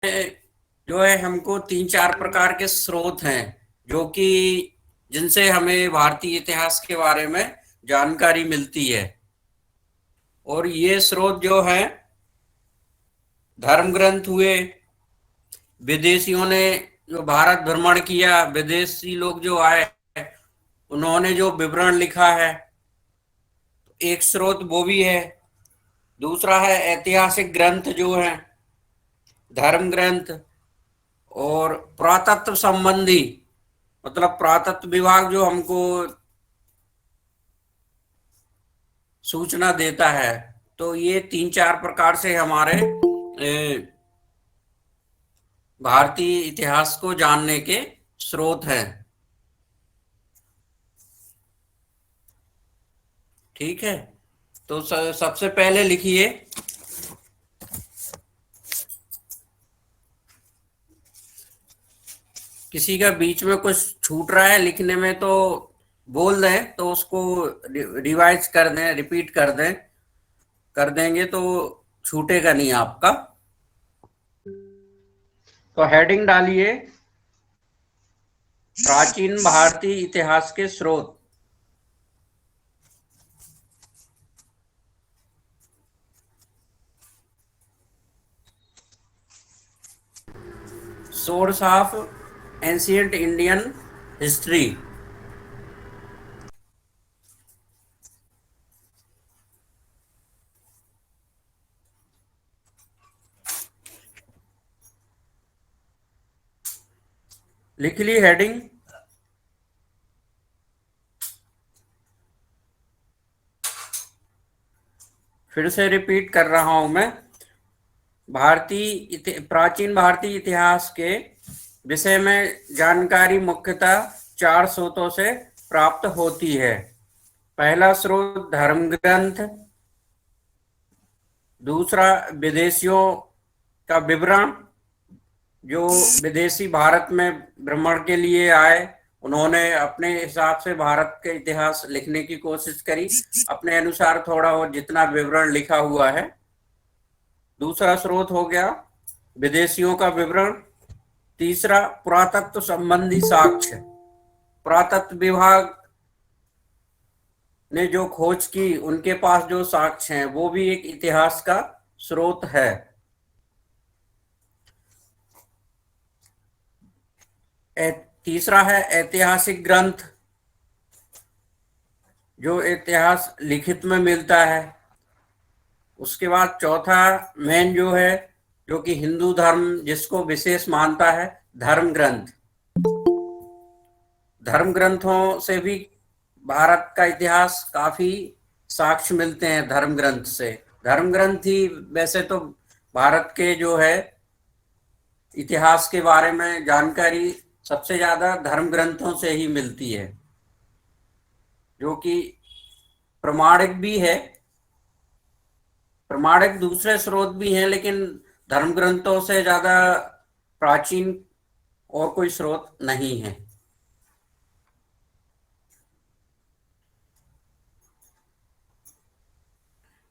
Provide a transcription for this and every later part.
जो है हमको तीन चार प्रकार के स्रोत हैं जो कि जिनसे हमें भारतीय इतिहास के बारे में जानकारी मिलती है। और ये स्रोत जो है धर्म ग्रंथ हुए, विदेशियों ने जो भारत भ्रमण किया, विदेशी लोग जो आए उन्होंने जो विवरण लिखा है, एक स्रोत वो भी है। दूसरा है ऐतिहासिक ग्रंथ जो है, धर्म ग्रंथ। और पुरातत्व संबंधी, मतलब पुरातत्व विभाग जो हमको सूचना देता है। तो ये तीन चार प्रकार से हमारे भारतीय इतिहास को जानने के स्रोत हैं। ठीक है, तो सबसे पहले लिखिए। किसी का बीच में कुछ छूट रहा है लिखने में तो बोल दें, तो उसको रिवाइज कर दें, रिपीट कर दें, कर देंगे तो छूटेगा नहीं आपका। तो हेडिंग डालिए, प्राचीन भारतीय इतिहास के स्रोत। Source of ancient Indian history. लिख ली हेडिंग? फिर से रिपीट कर रहा हूं मैं। प्राचीन भारतीय इतिहास के विषय में जानकारी मुख्यतः चार स्रोतों से प्राप्त होती है। पहला स्रोत धर्म ग्रंथ, दूसरा विदेशियों का विवरण, जो विदेशी भारत में भ्रमण के लिए आए, उन्होंने अपने हिसाब से भारत के इतिहास लिखने की कोशिश करी, अपने अनुसार थोड़ा और जितना विवरण लिखा हुआ है। दूसरा स्रोत हो गया विदेशियों का विवरण। तीसरा पुरातत्व संबंधी साक्ष्य, पुरातत्व विभाग ने जो खोज की उनके पास जो साक्ष्य हैं वो भी एक इतिहास का स्रोत है। तीसरा है ऐतिहासिक ग्रंथ, जो इतिहास लिखित में मिलता है। उसके बाद चौथा मेन जो है, जो कि हिंदू धर्म जिसको विशेष मानता है, धर्म ग्रंथ। धर्म ग्रंथों से भी भारत का इतिहास काफी साक्ष्य मिलते हैं धर्म ग्रंथ से। धर्म ग्रंथ ही वैसे तो भारत के जो है इतिहास के बारे में जानकारी सबसे ज्यादा धर्म ग्रंथों से ही मिलती है, जो कि प्रमाणिक भी है। प्रमाणिक दूसरे स्रोत भी हैं, लेकिन धर्म ग्रंथों से ज्यादा प्राचीन और कोई स्रोत नहीं है।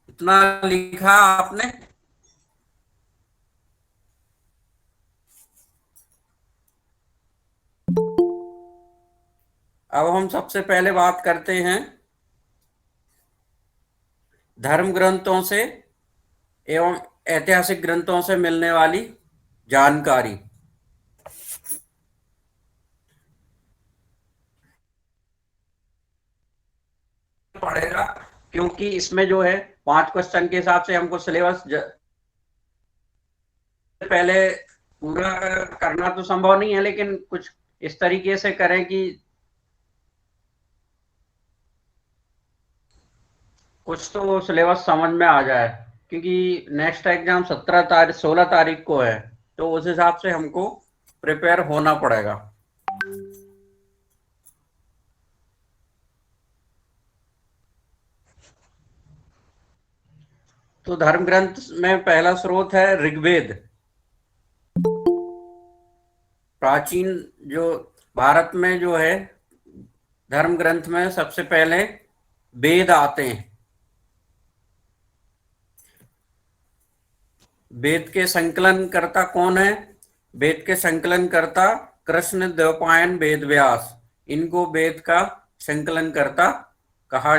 इतना लिखा आपने? अब हम सबसे पहले बात करते हैं धर्म ग्रंथों से एवं ऐतिहासिक ग्रंथों से मिलने वाली जानकारी। पड़ेगा, क्योंकि इसमें जो है 5 क्वेश्चन के हिसाब से हमको सिलेबस पहले पूरा करना तो संभव नहीं है, लेकिन कुछ इस तरीके से करें कि कुछ तो सिलेबस समझ में आ जाए। क्योंकि नेक्स्ट एग्जाम 17 तारीख 16 तारीख को है, तो उस हिसाब से हमको प्रिपेयर होना पड़ेगा। तो धर्म ग्रंथ में पहला स्रोत है ऋग्वेद। प्राचीन जो भारत में जो है धर्म ग्रंथ में सबसे पहले वेद आते हैं। वेद के संकलन कर्ता कौन है? वेद के संकलन कर्ता कृष्ण द्वैपायन वेद व्यास, इनको वेद का संकलन कर्ता कहा।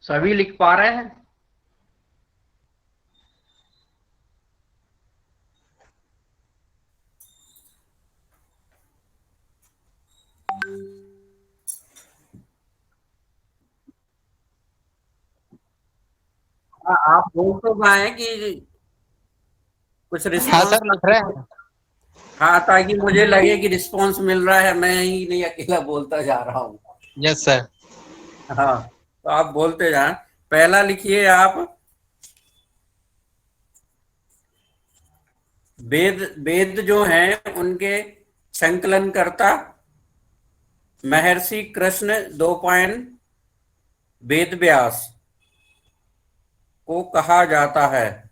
सभी लिख पा रहे हैं? हाँ, आप बोल तो पाए कि कुछ हाँ रिस्पॉन्स। सर, लिख रहे हैं। हाँ, ताकि मुझे लगे कि रिस्पॉन्स मिल रहा है, मैं ही नहीं अकेला बोलता जा रहा हूँ। Yes sir. हाँ, तो आप बोलते जाएं। पहला लिखिए आप, वेद वेद जो हैं उनके संकलनकर्ता महर्षि कृष्ण द्वैपायन वेद व्यास को कहा जाता है।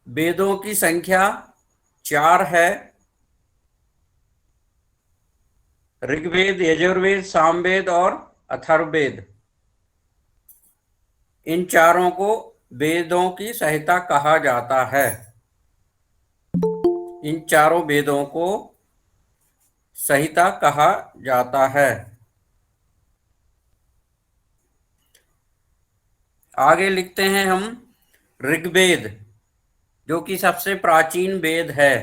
वेदों की संख्या 4 है। ऋग्वेद, यजुर्वेद, सामवेद और अथर्ववेद, इन चारों को वेदों की संहिता कहा जाता है। इन चारों वेदों को संहिता कहा जाता है। आगे लिखते हैं हम ऋग्वेद, जो कि सबसे प्राचीन वेद है।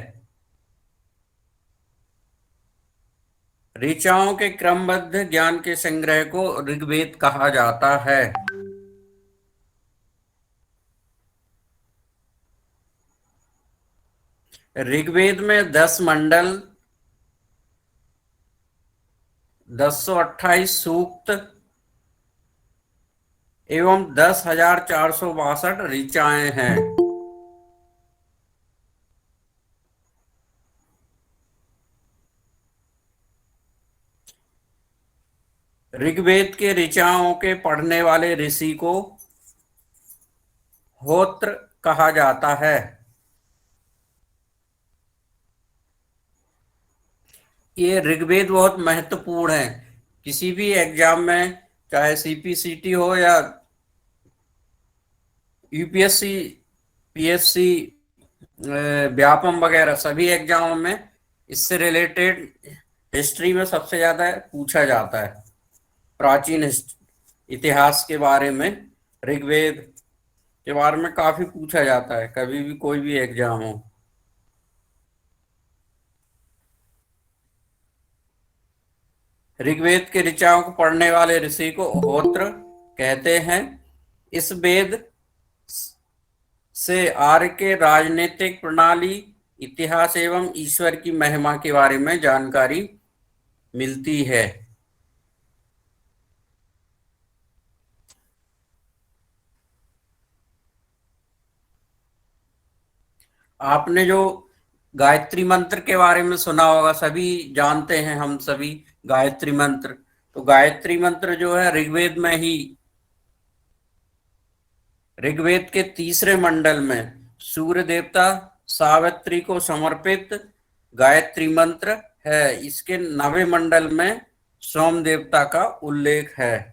ऋचाओं के क्रमबद्ध ज्ञान के संग्रह को ऋग्वेद कहा जाता है। ऋग्वेद में 10 मंडल, 1028 सूक्त एवं 10,462 ऋचाएं हैं। ऋग्वेद के ऋचाओं के पढ़ने वाले ऋषि को होत्र कहा जाता है। ये ऋग्वेद बहुत महत्वपूर्ण है। किसी भी एग्जाम में, चाहे सीपीसीटी हो या यूपीएससी, पीएससी, व्यापम वगैरह, सभी एग्जामों में इससे रिलेटेड हिस्ट्री में सबसे ज्यादा पूछा जाता है। प्राचीन इतिहास के बारे में, ऋग्वेद के बारे में काफी पूछा जाता है, कभी भी कोई भी एग्जाम हो। ऋग्वेद के ऋचाओं को पढ़ने वाले ऋषि को होत्र कहते हैं। इस वेद से आर्य के राजनीतिक प्रणाली, इतिहास एवं ईश्वर की महिमा के बारे में जानकारी मिलती है। आपने जो गायत्री मंत्र के बारे में सुना होगा, सभी जानते हैं, हम सभी गायत्री मंत्र। तो गायत्री मंत्र जो है ऋग्वेद के तीसरे मंडल में सूर्य देवता सावित्री को समर्पित गायत्री मंत्र है। इसके 9वें मंडल में सोम देवता का उल्लेख है।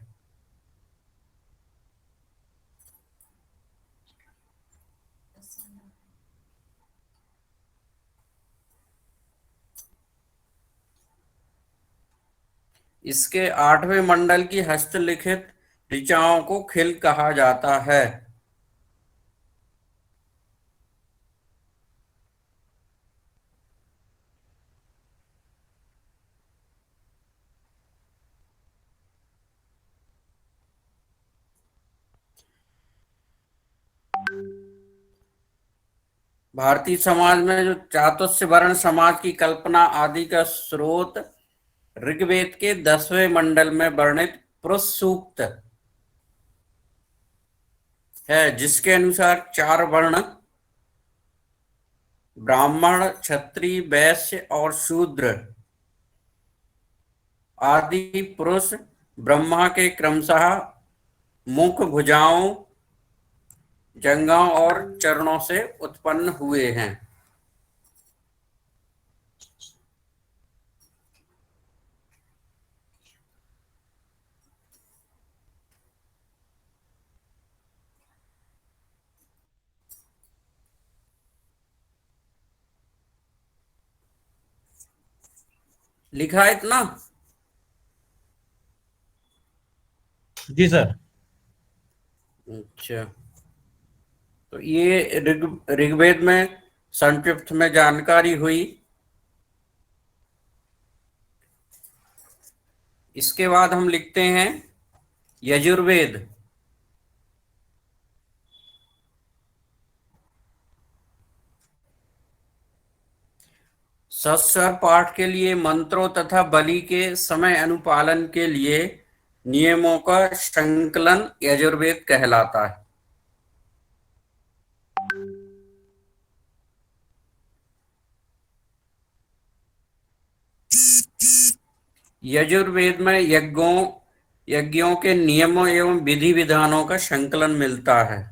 इसके 8वें मंडल की हस्तलिखित ऋचाओं को खिल कहा जाता है। भारतीय समाज में जो चातुर्य वर्ण समाज की कल्पना आदि का स्रोत ऋग्वेद के 10वें मंडल में वर्णित पुरुष सूक्त है, जिसके अनुसार 4 वर्ण ब्राह्मण, क्षत्रिय, वैश्य और शूद्र आदि पुरुष ब्रह्मा के क्रमशः मुख, भुजाओं, जंघों और चरणों से उत्पन्न हुए हैं। लिखा है इतना? जी सर। अच्छा, तो ये ऋग्वेद में संक्षिप्त में जानकारी हुई। इसके बाद हम लिखते हैं यजुर्वेद। सस्वर पाठ के लिए मंत्रों तथा बलि के समय अनुपालन के लिए नियमों का संकलन यजुर्वेद कहलाता है। यजुर्वेद में यज्ञों के नियमों एवं विधि विधानों का संकलन मिलता है।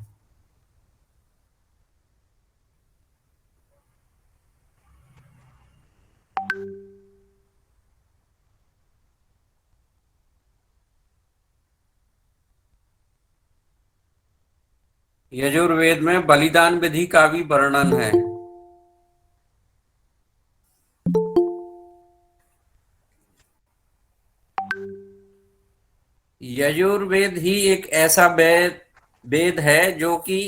यजुर्वेद में बलिदान विधि का भी वर्णन है। यजुर्वेद ही एक ऐसा वेद है जो कि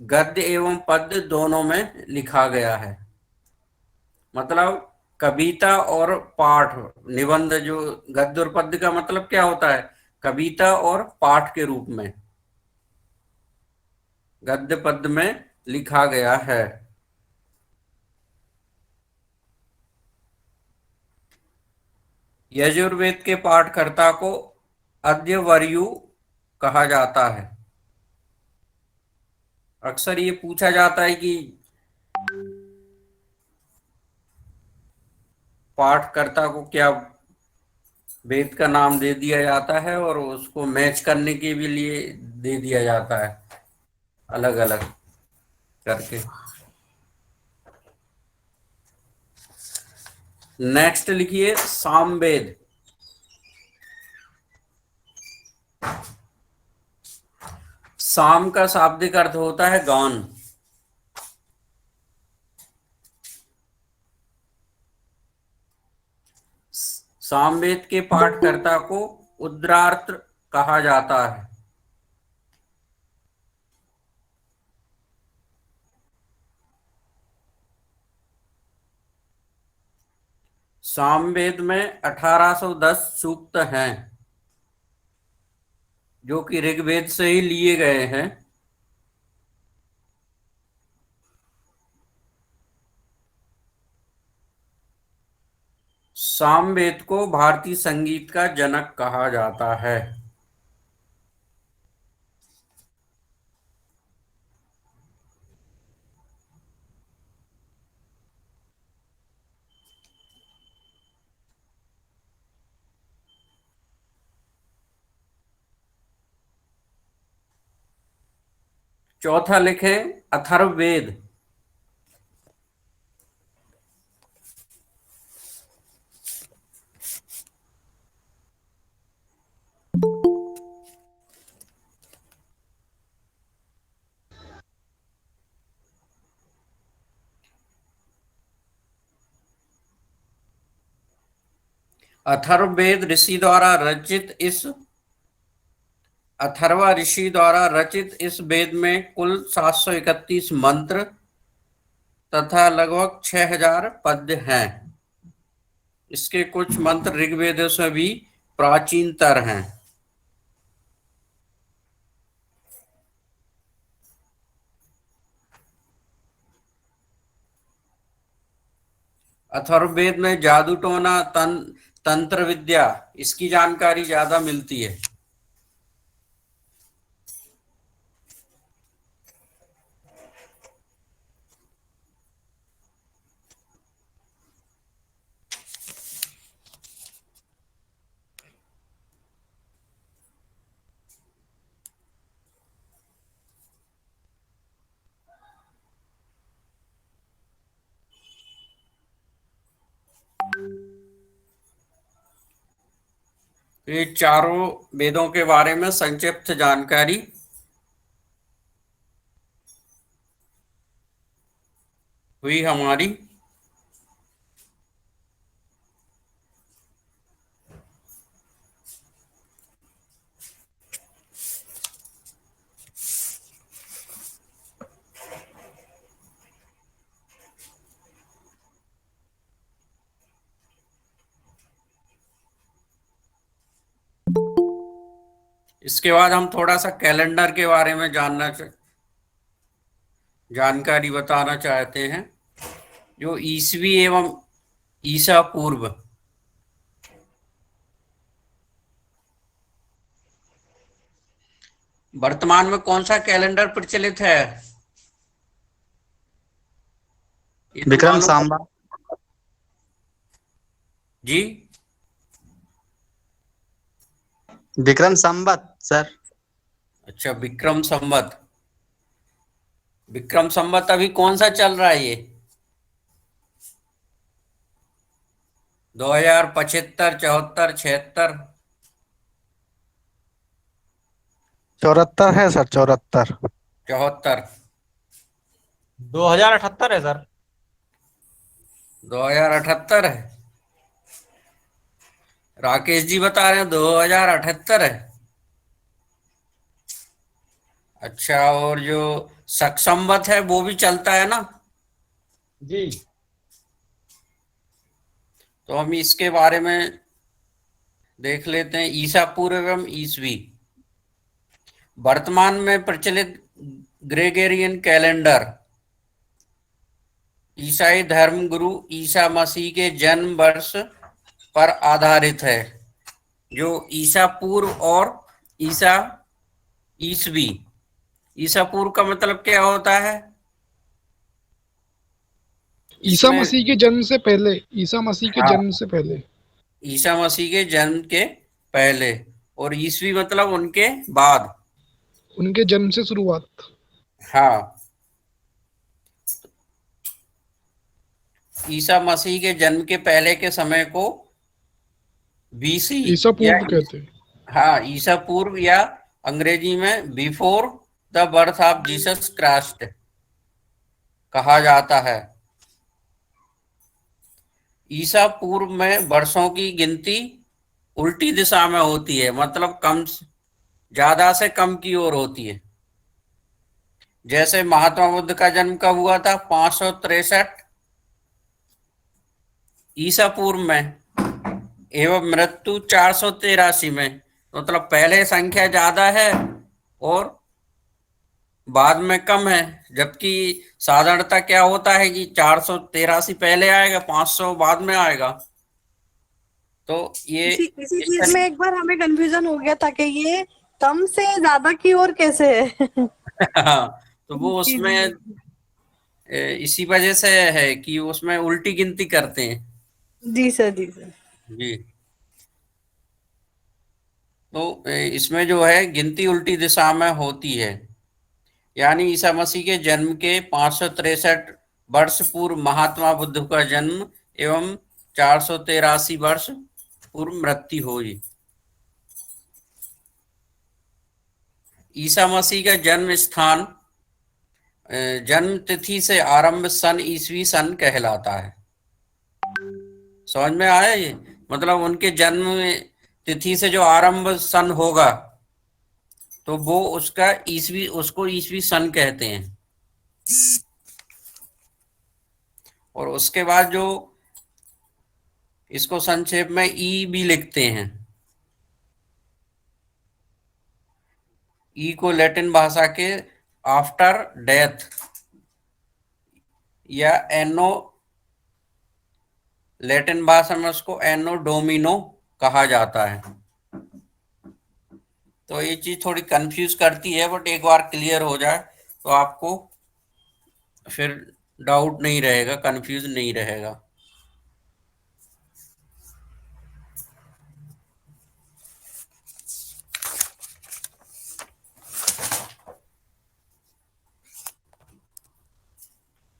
गद्य एवं पद्य दोनों में लिखा गया है। मतलब कविता और पाठ, निबंध, जो गद्य और पद्य का मतलब क्या होता है, कविता और पाठ के रूप में गद्य पद्य में लिखा गया है। यजुर्वेद के पाठकर्ता को अद्यवर्यु कहा जाता है। अक्सर ये पूछा जाता है कि पाठकर्ता को क्या वेद का नाम दे दिया जाता है, और उसको मैच करने के भी लिए दे दिया जाता है अलग अलग करके। नेक्स्ट लिखिए सामवेद। साम का शाब्दिक अर्थ होता है गान। सामवेद के पाठकर्ता को उद्रार्थ कहा जाता है। सामवेद में 1810 सूक्त हैं जो कि ऋग्वेद से ही लिए गए हैं। सामवेद को भारतीय संगीत का जनक कहा जाता है। चौथा लिखें अथर्ववेद। अथर्ववेद ऋषि द्वारा रचित इस अथर्वा ऋषि द्वारा रचित इस वेद में कुल 731 मंत्र तथा लगभग 6000 पद्य हैं। इसके कुछ मंत्र ऋग्वेद से भी प्राचीनतर हैं। अथर्ववेद में जादू टोना तंत्र विद्या, इसकी जानकारी ज्यादा मिलती है। ये चारों वेदों के बारे में संक्षिप्त जानकारी हुई हमारी। इसके बाद हम थोड़ा सा कैलेंडर के बारे में जानकारी बताना चाहते हैं। जो ईसवी एवं ईसा पूर्व, वर्तमान में कौन सा कैलेंडर प्रचलित है, ये तो विक्रम मालूम सांबा। जी। विक्रम संवत सर। अच्छा, विक्रम संवत। विक्रम संवत अभी कौन सा चल रहा है ये? 2075, 74, 76? 74 है सर, 74। 74। 2078 है सर। 2078 है। राकेश जी बता रहे हैं 2078 है। अच्छा, और जो शक संवत है वो भी चलता है ना? जी। तो हम इसके बारे में देख लेते हैं। ईसा पूर्व एवं ईसवी, वर्तमान में प्रचलित ग्रेगोरियन कैलेंडर ईसाई धर्म गुरु ईसा मसीह के जन्म वर्ष पर आधारित है। जो ईसा पूर्व और ईसा ईसवी, ईसा पूर्व का मतलब क्या होता है? ईसा इसमें मसीह के जन्म से पहले, ईसा मसीह के हाँ, जन्म से पहले। ईसा मसीह के जन्म के पहले, और ईसवी मतलब उनके बाद। उनके जन्म से शुरुआत। हाँ, ईसा मसीह के जन्म के पहले के समय को बीसी ईसा या पूर्व कहते हैं। हाँ, ईसा पूर्व या अंग्रेजी में before the birth of Jesus Christ कहा जाता है। ईसा पूर्व में वर्षों की गिनती उल्टी दिशा में होती है, मतलब कम, ज्यादा से कम की ओर होती है। जैसे महात्मा बुद्ध का जन्म कब हुआ था? 563 ईसा पूर्व में, एवं मृत्यु 483 में। मतलब पहले संख्या ज्यादा है और बाद में कम है। जबकि साधारणतः क्या होता है कि 483 पहले आएगा, 500 बाद में आएगा। तो ये इसी चीज में एक बार हमें कंफ्यूजन हो गया था कि ये कम से ज्यादा की ओर कैसे है। तो वो जी उसमें जी इसी वजह से है कि उसमें उल्टी गिनती करते हैं। जी सर, जी सर। जी। तो इसमें जो है गिनती उल्टी दिशा में होती है। यानी ईसा मसीह के जन्म के 563 वर्ष पूर्व महात्मा बुद्ध का जन्म एवं 483 वर्ष पूर्व मृत्यु हुई। ईसा मसीह का जन्म स्थान जन्म तिथि से आरंभ सन ईसवी सन कहलाता है। समझ में आया ये? मतलब उनके जन्म तिथि से जो आरंभ सन होगा तो वो उसका ईसवी, उसको ईसवी सन कहते हैं। और उसके बाद जो इसको संक्षेप में ई भी लिखते हैं। ई को लैटिन भाषा के आफ्टर डेथ या एनो, लैटिन भाषा में उसको एनो डोमिनो कहा जाता है। तो ये चीज थोड़ी कंफ्यूज करती है, बट एक बार क्लियर हो जाए तो आपको फिर डाउट नहीं रहेगा, कंफ्यूज नहीं रहेगा।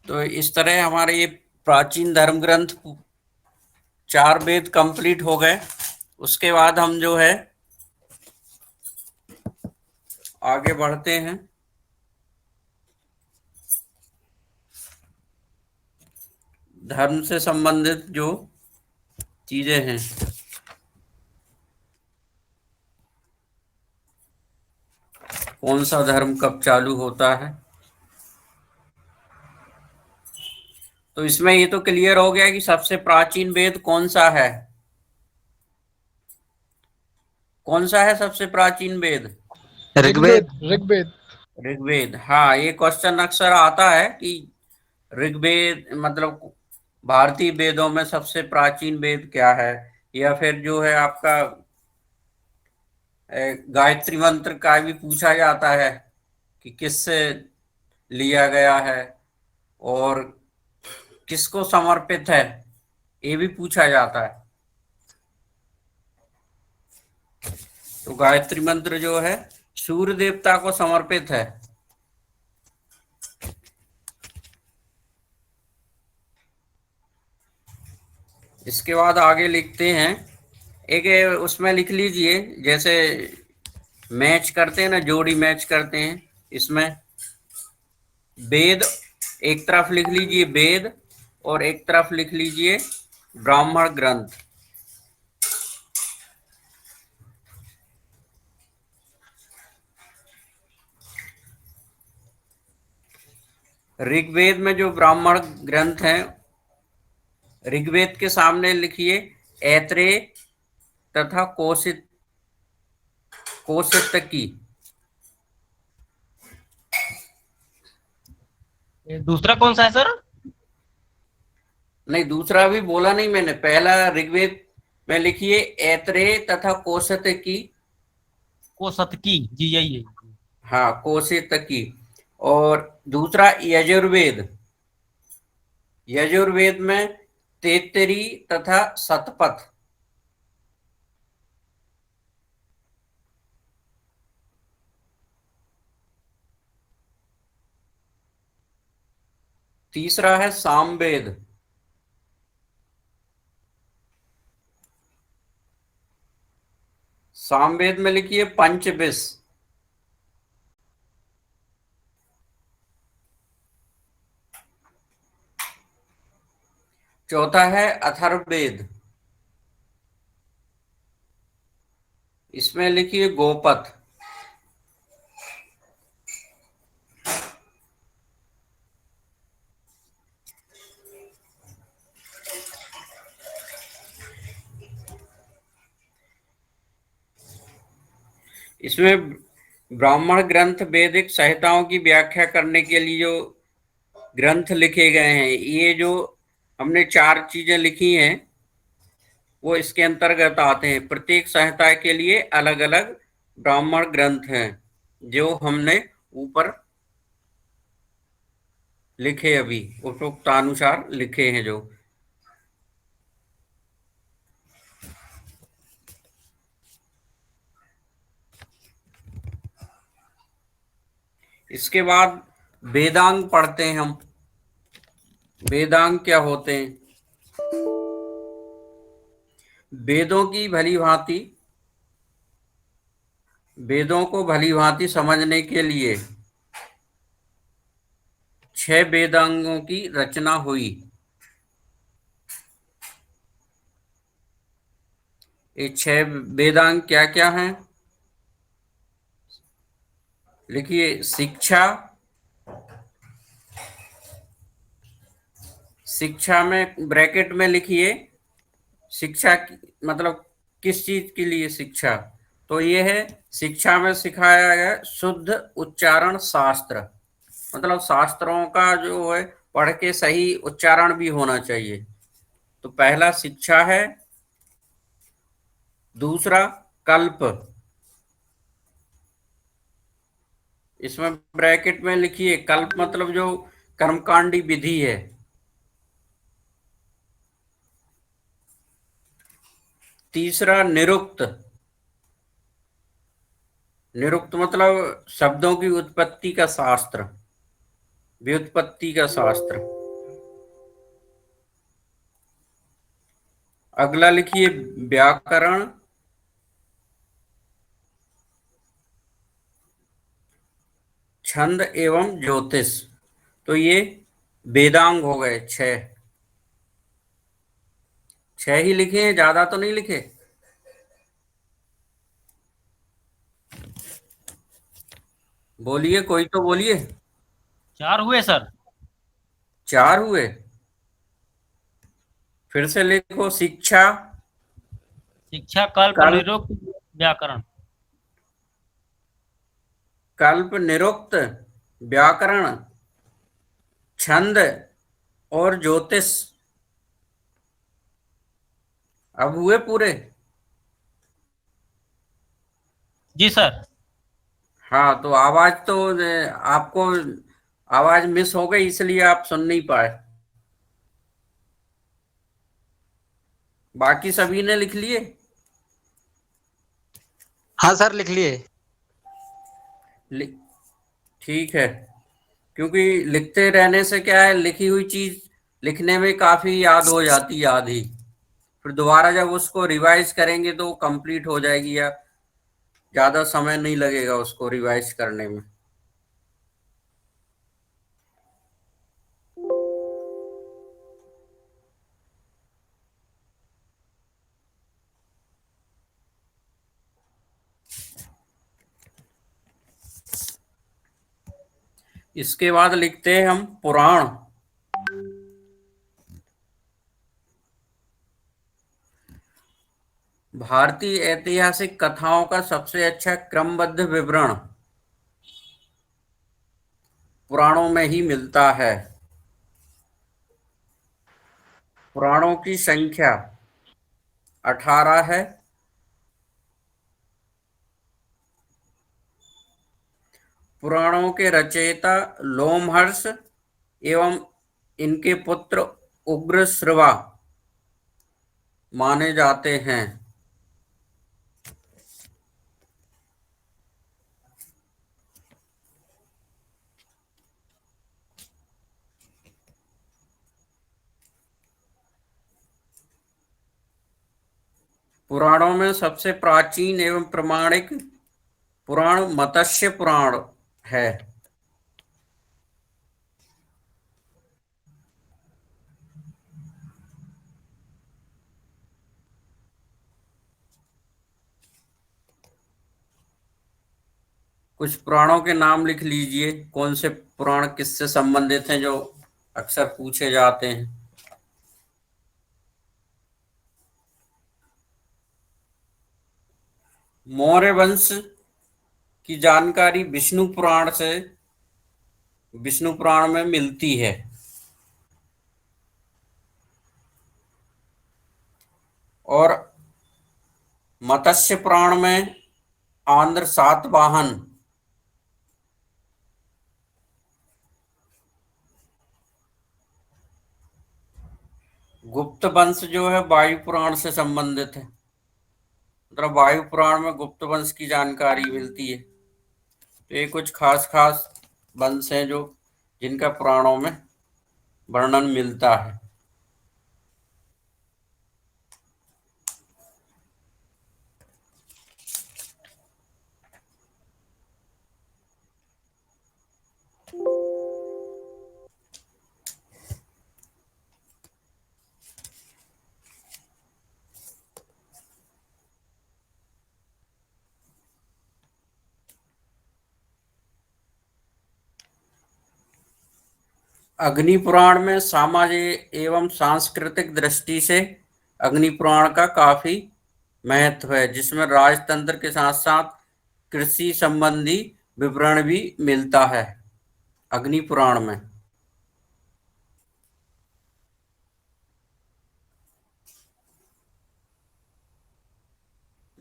तो इस तरह हमारे ये प्राचीन धर्म ग्रंथ 4 वेद कंप्लीट हो गए। उसके बाद हम जो है आगे बढ़ते हैं। धर्म से संबंधित जो चीजें हैं, कौन सा धर्म कब चालू होता है, तो इसमें ये तो क्लियर हो गया कि सबसे प्राचीन वेद कौन सा है। कौन सा है सबसे प्राचीन वेद? ऋग्वेद। ऋग्वेद। ऋग्वेद। हाँ, ये क्वेश्चन अक्सर आता है कि ऋग्वेद मतलब भारतीय वेदों में सबसे प्राचीन वेद क्या है, या फिर जो है आपका गायत्री मंत्र का भी पूछा जाता है कि किससे लिया गया है और किसको समर्पित है, ये भी पूछा जाता है। तो गायत्री मंत्र जो है सूर्य देवता को समर्पित है। इसके बाद आगे लिखते हैं, एक उसमें लिख लीजिए, जैसे मैच करते हैं ना, जोड़ी मैच करते हैं, इसमें वेद एक तरफ लिख लीजिए वेद, और एक तरफ लिख लीजिए ब्राह्मण ग्रंथ। ऋग्वेद में जो ब्राह्मण ग्रंथ हैं, ऋग्वेद के सामने लिखिए ऐत्रेय तथा कौशितकी। ये दूसरा कौन सा है सर? नहीं, दूसरा भी बोला नहीं मैंने, पहला ऋग्वेद में लिखिए ऐत्रेय तथा कौशितकी। कोशतकी, जी यही है। हाँ, कौशितकी। और दूसरा यजुर्वेद। यजुर्वेद में तैत्तिरी तथा शतपथ। तीसरा है सामवेद। सामवेद में लिखिए पंचविश। चौथा है अथर्ववेद, इसमें लिखिए गोपथ। इसमें ब्राह्मण ग्रंथ वैदिक संहिताओं की व्याख्या करने के लिए जो ग्रंथ लिखे गए हैं, ये जो हमने 4 चीजें लिखी हैं वो इसके अंतर्गत आते हैं। प्रत्येक संहिता के लिए अलग अलग ब्राह्मण ग्रंथ हैं जो हमने ऊपर लिखे, अभी उपरोक्तानुसार लिखे हैं जो। इसके बाद वेदांग पढ़ते हैं हम। वेदांग क्या होते हैं? वेदों को भली भांति समझने के लिए 6 वेदांगों की रचना हुई। ये 6 वेदांग क्या क्या हैं? लिखिए शिक्षा। शिक्षा में ब्रैकेट में लिखिए शिक्षा मतलब किस चीज के लिए शिक्षा? तो ये है शिक्षा में सिखाया गया शुद्ध उच्चारण शास्त्र, मतलब शास्त्रों का जो है पढ़ के सही उच्चारण भी होना चाहिए। तो पहला शिक्षा है। दूसरा कल्प, इसमें ब्रैकेट में लिखिए कल्प मतलब जो कर्मकांडी विधि है। तीसरा निरुक्त। निरुक्त मतलब शब्दों की उत्पत्ति का शास्त्र, व्युत्पत्ति का शास्त्र। अगला लिखिए व्याकरण। छंद एवं ज्योतिष। तो ये वेदांग हो गए 6। 6 ही लिखे हैं, ज्यादा तो नहीं लिखे। बोलिए, कोई तो बोलिए। 4 हुए सर। 4 हुए। फिर से लिखो शिक्षा, शिक्षा, कल्प, कल्प, निरुक्त, व्याकरण। कल्प, निरुक्त, व्याकरण, छंद और ज्योतिष। अब हुए पूरे? जी सर। हाँ, तो आवाज तो आपको आवाज मिस हो गई, इसलिए आप सुन नहीं पाए। बाकी सभी ने लिख लिए? हाँ सर, लिख लिए। लि- ठीक है, क्योंकि लिखते रहने से क्या है, लिखी हुई चीज लिखने में काफी याद हो जाती है आधी। फिर दोबारा जब उसको रिवाइज करेंगे तो कंप्लीट हो जाएगी, या ज्यादा समय नहीं लगेगा उसको रिवाइज करने में। इसके बाद लिखते हैं हम पुराण। भारतीय ऐतिहासिक कथाओं का सबसे अच्छा क्रमबद्ध विवरण पुराणों में ही मिलता है। पुराणों की संख्या 18 है। पुराणों के रचयिता लोमहर्ष एवं इनके पुत्र उग्रश्रवा माने जाते हैं। पुराणों में सबसे प्राचीन एवं प्रमाणिक पुराण मत्स्य पुराण है। कुछ पुराणों के नाम लिख लीजिए, कौन से पुराण किससे संबंधित हैं, जो अक्सर पूछे जाते हैं। मौर्य वंश की जानकारी विष्णु पुराण में मिलती है। और मत्स्य पुराण में आंध्र सातवाहन, गुप्त वंश जो है वायु पुराण से संबंधित है। मतलब वायु पुराण में गुप्त वंश की जानकारी मिलती है। तो ये कुछ खास खास वंश हैं जो जिनका पुराणों में वर्णन मिलता है। अग्नि पुराण में सामाजिक एवं सांस्कृतिक दृष्टि से अग्नि पुराण का काफी महत्व है, जिसमें राजतंत्र के साथ साथ कृषि संबंधी विवरण भी मिलता है अग्नि पुराण में।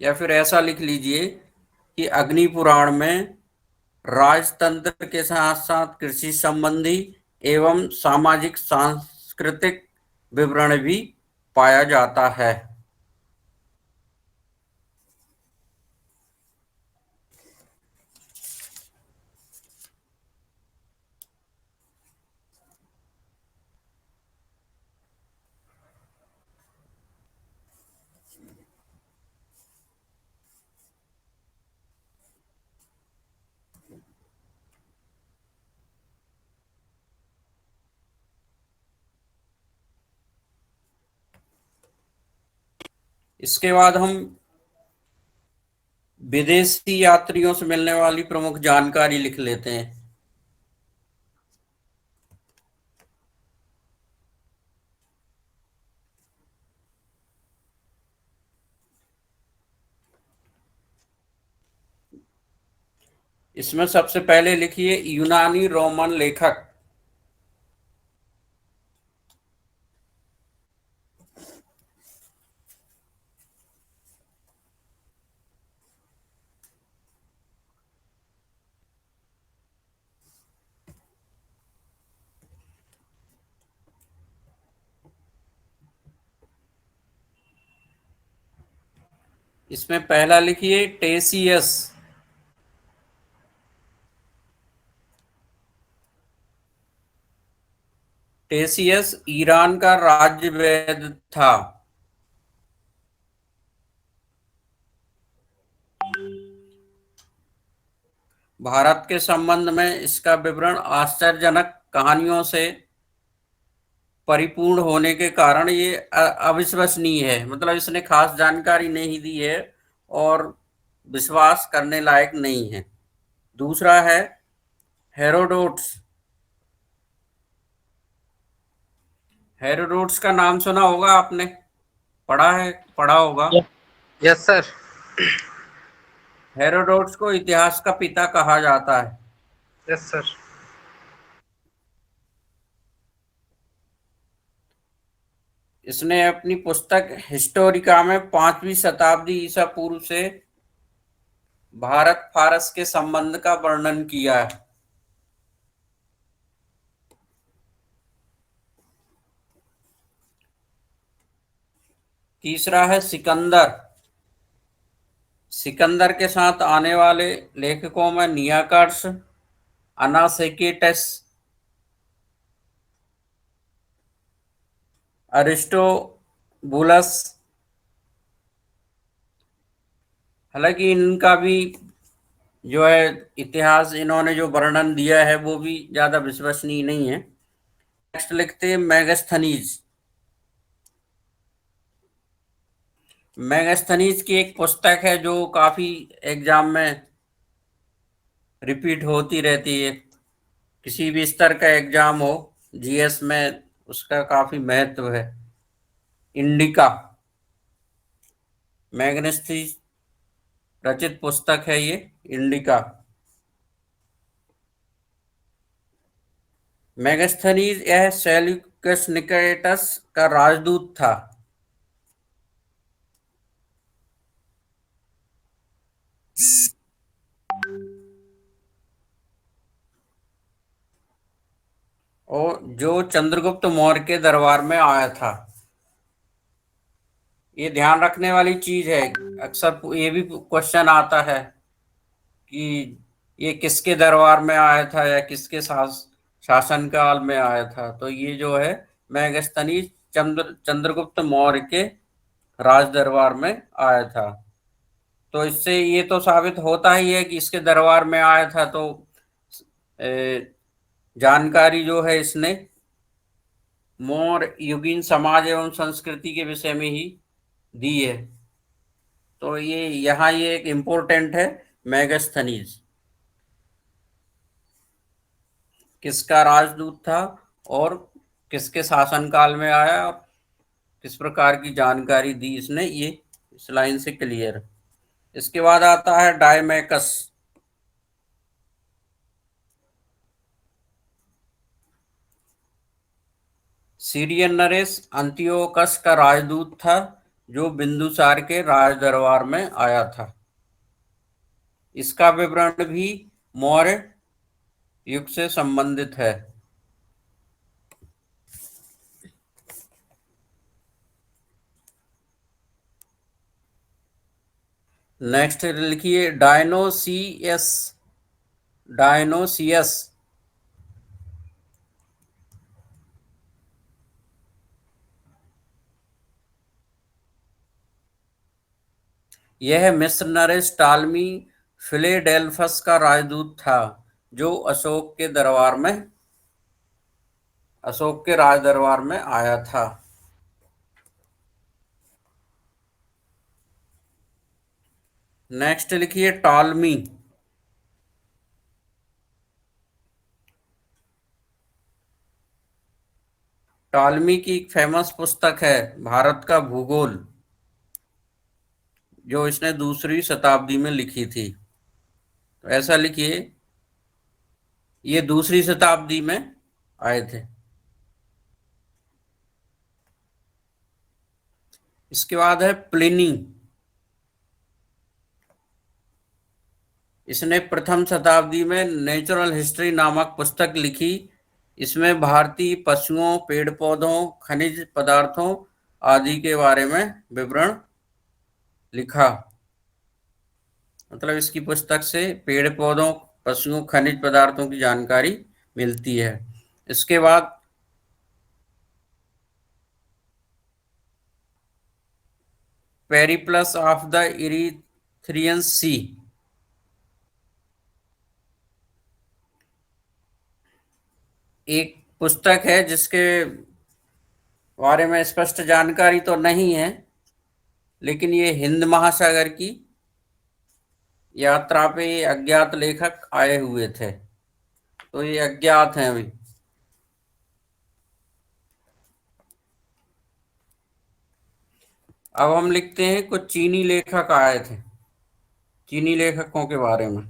या फिर ऐसा लिख लीजिए कि अग्नि पुराण में राजतंत्र के साथ साथ कृषि संबंधी एवं सामाजिक सांस्कृतिक विवरण भी पाया जाता है। इसके बाद हम विदेशी यात्रियों से मिलने वाली प्रमुख जानकारी लिख लेते हैं। इसमें सबसे पहले लिखिए यूनानी रोमन लेखक। इसमें पहला लिखिए टेसियस। टेसियस ईरान का राज्य वैद्य था। भारत के संबंध में इसका विवरण आश्चर्यजनक कहानियों से परिपूर्ण होने के कारण ये अविश्वसनीय है, मतलब इसने खास जानकारी नहीं दी है और विश्वास करने लायक नहीं है। दूसरा है हेरोडोट्स। हेरोडोट्स का नाम सुना होगा आपने, पढ़ा होगा। Yes sir. हेरोडोट्स को इतिहास का पिता कहा जाता है। Yes sir. इसने अपनी पुस्तक हिस्टोरिका में 5वीं शताब्दी ईसा पूर्व से भारत फारस के संबंध का वर्णन किया है। तीसरा है सिकंदर। सिकंदर के साथ आने वाले लेखकों में नियाकर्स, अनासेकेटस, अरिस्टोबुलस। हालांकि इनका भी जो है इतिहास इन्होंने जो वर्णन दिया है वो भी ज्यादा विश्वसनीय नहीं है। नेक्स्ट लिखते हैं मेगास्थनीज। मेगास्थनीज की एक पुस्तक है जो काफी एग्जाम में रिपीट होती रहती है। किसी भी स्तर का एग्जाम हो, जीएस में उसका काफी महत्व है। इंडिका, मैग्नेस्थनीज रचित पुस्तक है ये इंडिका। मेगास्थनीज यह सेल्यूकस निकेटस का राजदूत था। और जो चंद्रगुप्त मौर्य के दरबार में आया था। ये ध्यान रखने वाली चीज है, अक्सर ये भी क्वेश्चन आता है कि ये किसके दरबार में आया था या किसके शासन काल में आया था। तो ये जो है मेगास्थनीज चंद्रगुप्त मौर्य के राज दरबार में आया था। तो इससे ये तो साबित होता ही है कि इसके दरबार में आया था, तो जानकारी जो है इसने मौर्य युगीन समाज एवं संस्कृति के विषय में ही दी है। तो ये यहाँ ये एक इम्पोर्टेंट है मेगास्थनीज किसका राजदूत था और किसके शासनकाल में आया और किस प्रकार की जानकारी दी इसने, ये इस लाइन से क्लियर। इसके बाद आता है डायमेकस। सीरियन नरेश अंतियोकस का राजदूत था जो बिंदुसार के राज दरबार में आया था। इसका विवरण भी मौर्य युग से संबंधित है। नेक्स्ट लिखिए डायनोसियस। डायनोसियस यह मिस्र नरेश टालमी फिलेडेल्फस का राजदूत था जो अशोक के राज दरबार में आया था। नेक्स्ट लिखिए टालमी। टालमी की एक फेमस पुस्तक है भारत का भूगोल, जो इसने 2री शताब्दी में लिखी थी। तो ऐसा लिखिए, ये दूसरी शताब्दी में आए थे। इसके बाद है प्लिनी। इसने प्रथम शताब्दी में नेचुरल हिस्ट्री नामक पुस्तक लिखी। इसमें भारतीय पशुओं, पेड़ पौधों, खनिज पदार्थों आदि के बारे में विवरण लिखा। मतलब इसकी पुस्तक से पेड़ पौधों, पशुओं, खनिज पदार्थों की जानकारी मिलती है। इसके बाद पेरिप्लस ऑफ द इरीथ्रियन सी। एक पुस्तक है जिसके बारे में स्पष्ट जानकारी तो नहीं है, लेकिन ये हिंद महासागर की यात्रा पे ये अज्ञात लेखक आए हुए थे, तो ये अज्ञात हैं अभी। अब हम लिखते हैं कुछ चीनी लेखक आए थे, चीनी लेखकों के बारे में।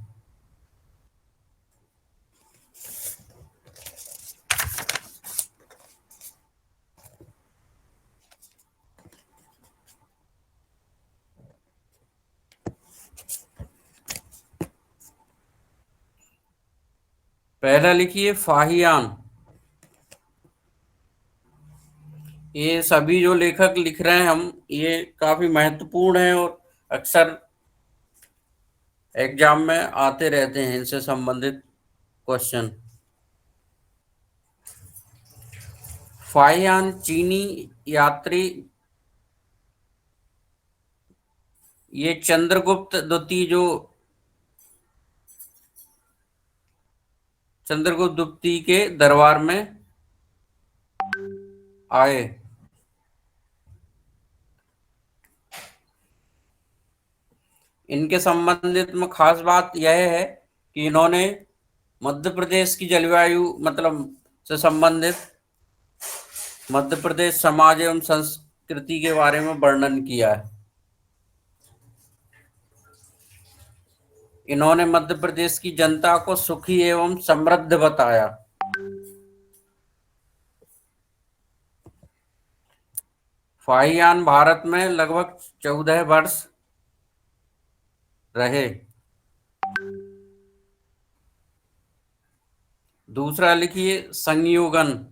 पहला लिखिए फाहियान। ये सभी जो लेखक लिख रहे हैं हम, ये काफी महत्वपूर्ण है और अक्सर एग्जाम में आते रहते हैं इनसे संबंधित क्वेश्चन। फाहियान चीनी यात्री, ये चंद्रगुप्त द्वितीय के दरबार में आए। इनके संबंधित में खास बात यह है कि इन्होंने मध्य प्रदेश की जलवायु मतलब से संबंधित मध्य प्रदेश समाज एवं संस्कृति के बारे में वर्णन किया है। इन्होंने मध्य प्रदेश की जनता को सुखी एवं समृद्ध बताया। फाहियान भारत में लगभग 14 वर्ष रहे। दूसरा लिखिए संयोगन।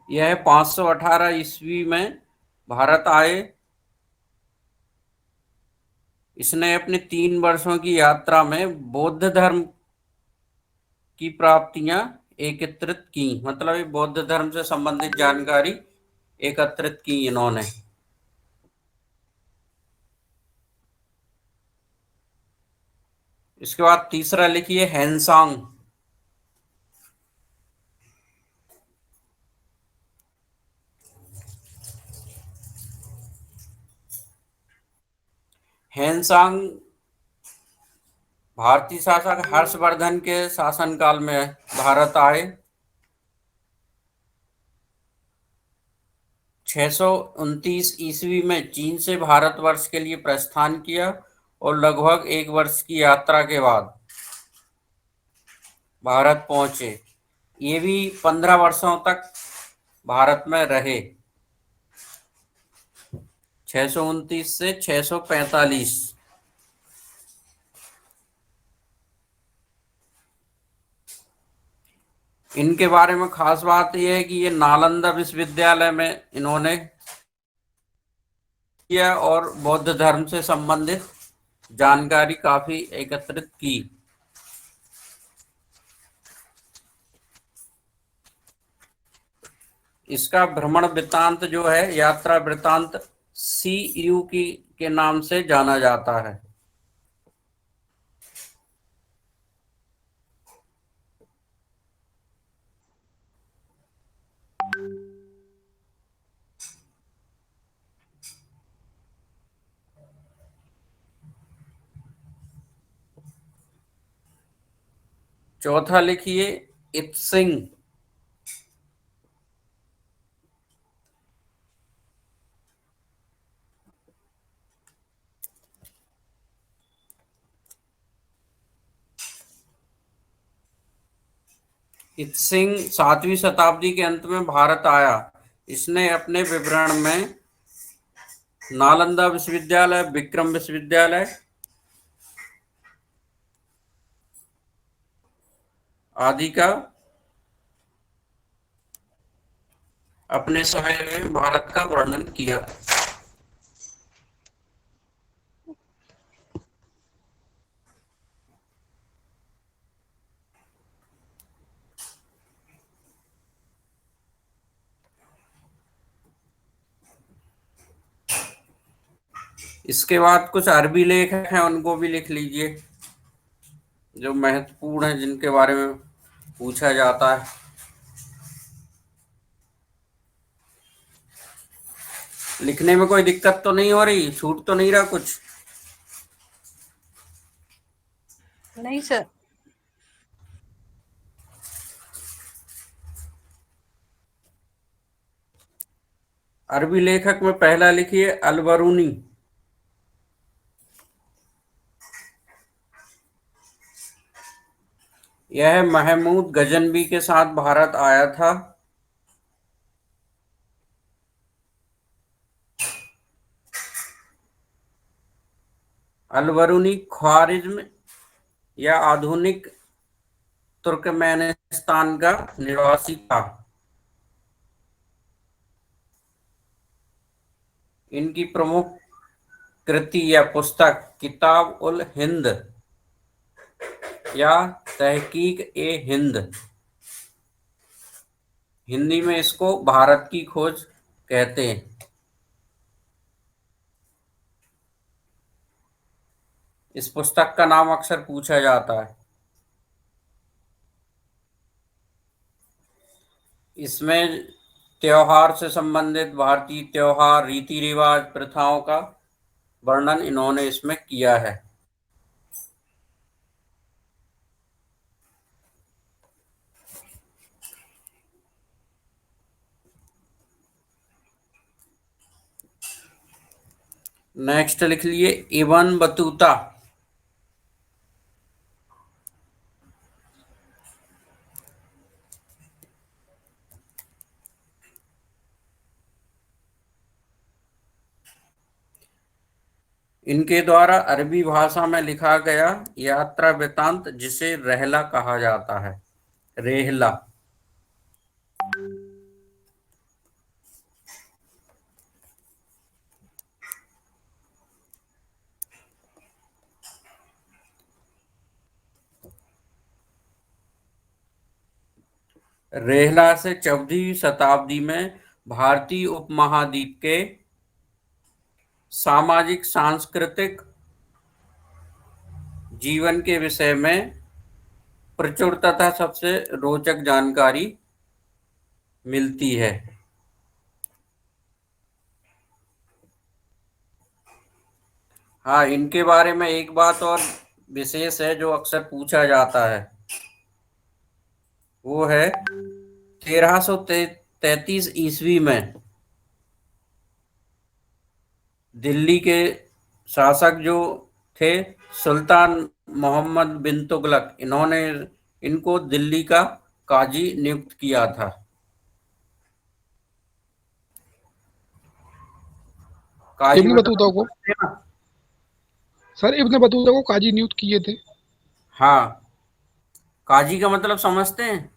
यह 518 ईस्वी में भारत आए। इसने अपने 3 वर्षों की यात्रा में बौद्ध धर्म की प्राप्तियां एकत्रित की। मतलब ये बौद्ध धर्म से संबंधित जानकारी एकत्रित की इन्होंने। इसके बाद तीसरा लिखिए हैंसांग। हैंसांग भारतीय शासक हर्षवर्धन के शासनकाल में भारत आए। 629 ईस्वी में चीन से भारतवर्ष के लिए प्रस्थान किया और लगभग 1 वर्ष की यात्रा के बाद भारत पहुंचे। ये भी 15 वर्षों तक भारत में रहे, 629 से 645। इनके बारे में खास बात यह है कि ये नालंदा विश्वविद्यालय में इन्होंने किया और बौद्ध धर्म से संबंधित जानकारी काफी एकत्रित की। इसका भ्रमण वृत्तांत जो है, यात्रा वृत्तांत CU के नाम से जाना जाता है। चौथा लिखिए इत्सिंग। इत्सिंग 7वीं शताब्दी के अंत में भारत आया। इसने अपने विवरण में नालंदा विश्वविद्यालय, विक्रम विश्वविद्यालय आदि का अपने समय में भारत का वर्णन किया। इसके बाद कुछ अरबी लेख हैं, उनको भी लिख लीजिए, जो महत्वपूर्ण है, जिनके बारे में पूछा जाता है। लिखने में कोई दिक्कत तो नहीं हो रही? छूट तो नहीं रहा कुछ? नहीं सर। अरबी लेखक में पहला लिखिए अल-बरूनी। यह महमूद गजनवी के साथ भारत आया था। अल-बरूनी ख्वारिज्म या आधुनिक तुर्कमेनिस्तान का निवासी था। इनकी प्रमुख कृति या पुस्तक किताब उल हिंद या तहकीक ए हिंद, हिंदी में इसको भारत की खोज कहते हैं। इस पुस्तक का नाम अक्सर पूछा जाता है। इसमें त्योहार से संबंधित भारतीय त्योहार, रीति रिवाज, प्रथाओं का वर्णन इन्होंने इसमें किया है। नेक्स्ट लिख लिए इब्न बतूता। इनके द्वारा अरबी भाषा में लिखा गया यात्रा वृत्तांत, जिसे रहला कहा जाता है, रेहला। रेहला से 14वीं शताब्दी में भारतीय उपमहाद्वीप के सामाजिक सांस्कृतिक जीवन के विषय में प्रचुर तथा सबसे रोचक जानकारी मिलती है। हाँ, इनके बारे में एक बात और विशेष है जो अक्सर पूछा जाता है, वो है 1333 ईस्वी में दिल्ली के शासक जो थे सुल्तान मोहम्मद बिन तुगलक, इन्होंने इनको दिल्ली का काजी नियुक्त किया था। काजी इब्न बतूता को, मतलब सर इब्न बतूता को काजी नियुक्त किए थे। हाँ, काजी का मतलब समझते हैं?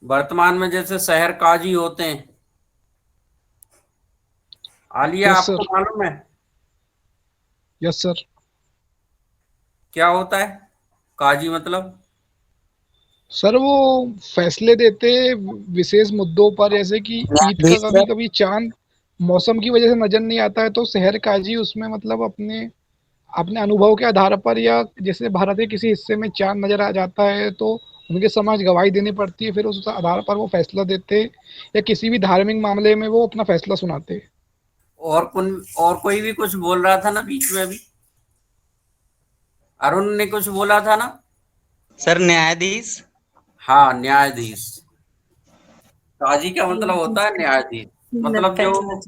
वर्तमान में जैसे शहर काजी होते हैं। आलिया, यस आपको सर। मालूम है यस सर। क्या होता है काजी मतलब? सर वो फैसले देते विशेष मुद्दों पर, जैसे कि ईद का कभी कभी चांद मौसम की वजह से नजर नहीं आता है, तो शहर काजी उसमें मतलब अपने अपने अनुभव के आधार पर, या जैसे भारत के किसी हिस्से में चांद नजर आ जाता है तो उनके समाज गवाही देनी पड़ती है, फिर उस आधार पर वो फैसला देते, या किसी भी धार्मिक मामले में वो अपना फैसला सुनाते। और कोई भी कुछ बोल रहा था ना बीच में अभी? अरुण ने कुछ बोला था ना? सर न्यायाधीश। हाँ, न्यायाधीश। काजी का मतलब होता है न्यायाधीश, मतलब जो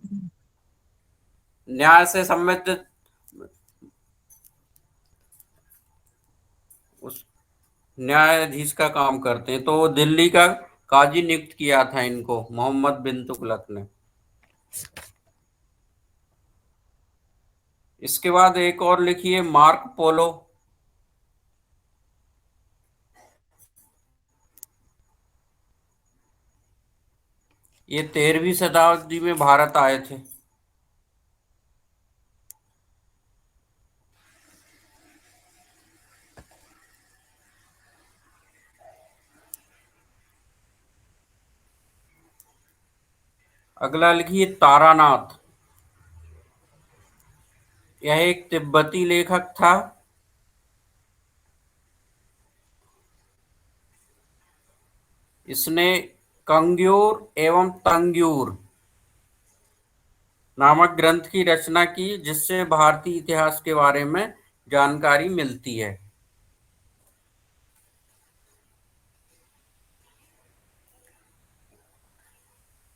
न्याय से संबंधित उस न्यायाधीश का काम करते हैं। तो दिल्ली का काजी नियुक्त किया था इनको मोहम्मद बिन तुगलक ने। इसके बाद एक और लिखिए, मार्क पोलो। ये 13वीं शताब्दी में भारत आए थे। अगला लिखिए, तारानाथ। यह एक तिब्बती लेखक था। इसने कंग्यूर एवं तंग्यूर नामक ग्रंथ की रचना की, जिससे भारतीय इतिहास के बारे में जानकारी मिलती है।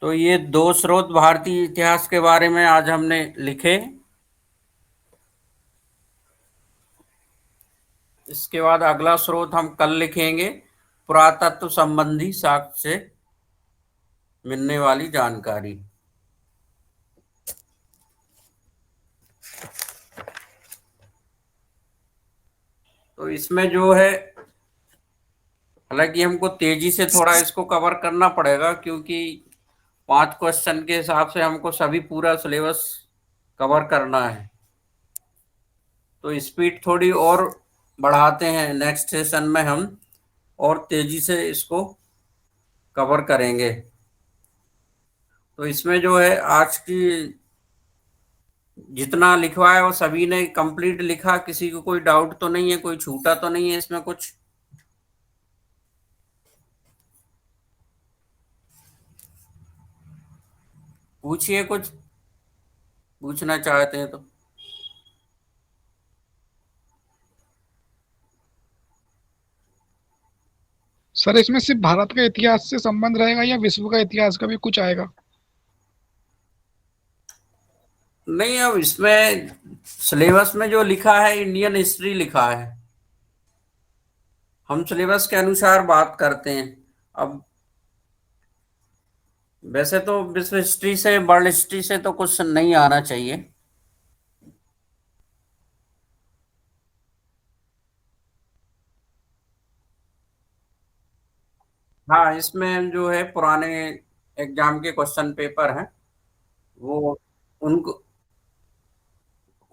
तो ये 2 स्रोत भारतीय इतिहास के बारे में आज हमने लिखे। इसके बाद अगला स्रोत हम कल लिखेंगे, पुरातत्व संबंधी साक्ष्य से मिलने वाली जानकारी। तो इसमें जो है, हालांकि हमको तेजी से थोड़ा इसको कवर करना पड़ेगा, क्योंकि 5 क्वेश्चन के हिसाब से हमको सभी पूरा सिलेबस कवर करना है। तो स्पीड थोड़ी और बढ़ाते हैं, नेक्स्ट सेशन में हम और तेजी से इसको कवर करेंगे। तो इसमें जो है आज की जितना लिखवा है वो सभी ने कंप्लीट लिखा, किसी को कोई डाउट तो नहीं है, कोई छूटा तो नहीं है इसमें कुछ? पूछिए, कुछ पूछना चाहते हैं तो। सर इसमें सिर्फ भारत का इतिहास से संबंध रहेगा या विश्व का इतिहास का भी कुछ आएगा? नहीं, अब इसमें सिलेबस में जो लिखा है इंडियन हिस्ट्री लिखा है, हम सिलेबस के अनुसार बात करते हैं। अब वैसे तो विश्व हिस्ट्री से, वर्ल्ड हिस्ट्री से तो कुछ नहीं आना चाहिए। हाँ, इसमें जो है पुराने एग्जाम के क्वेश्चन पेपर हैं, वो उनको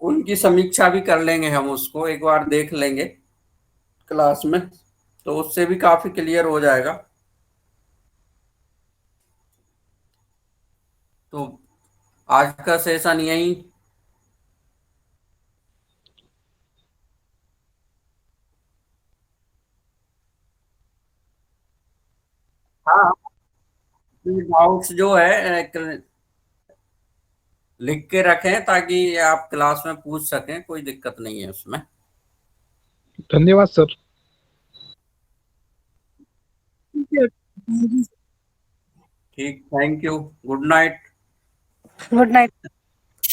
उनकी समीक्षा भी कर लेंगे, हम उसको एक बार देख लेंगे क्लास में, तो उससे भी काफी क्लियर हो जाएगा। तो आज का सेशन यही। हाँ, डाउट्स जो है लिख के रखें, ताकि आप क्लास में पूछ सकें, कोई दिक्कत नहीं है उसमें। धन्यवाद सर। ठीक, thank you, good night. Good night.